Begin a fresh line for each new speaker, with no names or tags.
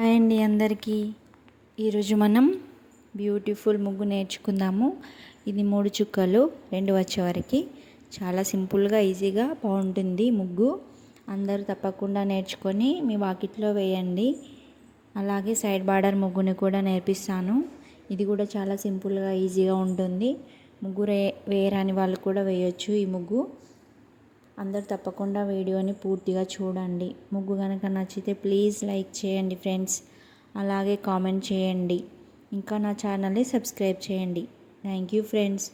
Hi అండి అందరికీ. ఈరోజు మనం బ్యూటిఫుల్ ముగ్గు నేర్చుకుందాము. ఇది 3 చుక్కలు 2 వచ్చే వరకు చాలా సింపుల్గా ఈజీగా బాగుంటుంది ముగ్గు. అందరూ తప్పకుండా నేర్చుకొని మీ వాకిట్లో వేయండి. అలాగే సైడ్ బార్డర్ ముగ్గుని కూడా నేర్పిస్తాను. ఇది కూడా చాలా సింపుల్గా ఈజీగా ఉంటుంది. ముగ్గు వేయరాని వాళ్ళు కూడా వేయొచ్చు ఈ ముగ్గు. అందరు తప్పకుండా వీడియోని పూర్తిగా చూడండి. ముగ్గు కనుక నచ్చితే ప్లీజ్ లైక్ చేయండి ఫ్రెండ్స్. అలాగే కామెంట్ చేయండి. ఇంకా నా ఛానల్ని సబ్స్క్రైబ్ చేయండి. Thank you friends.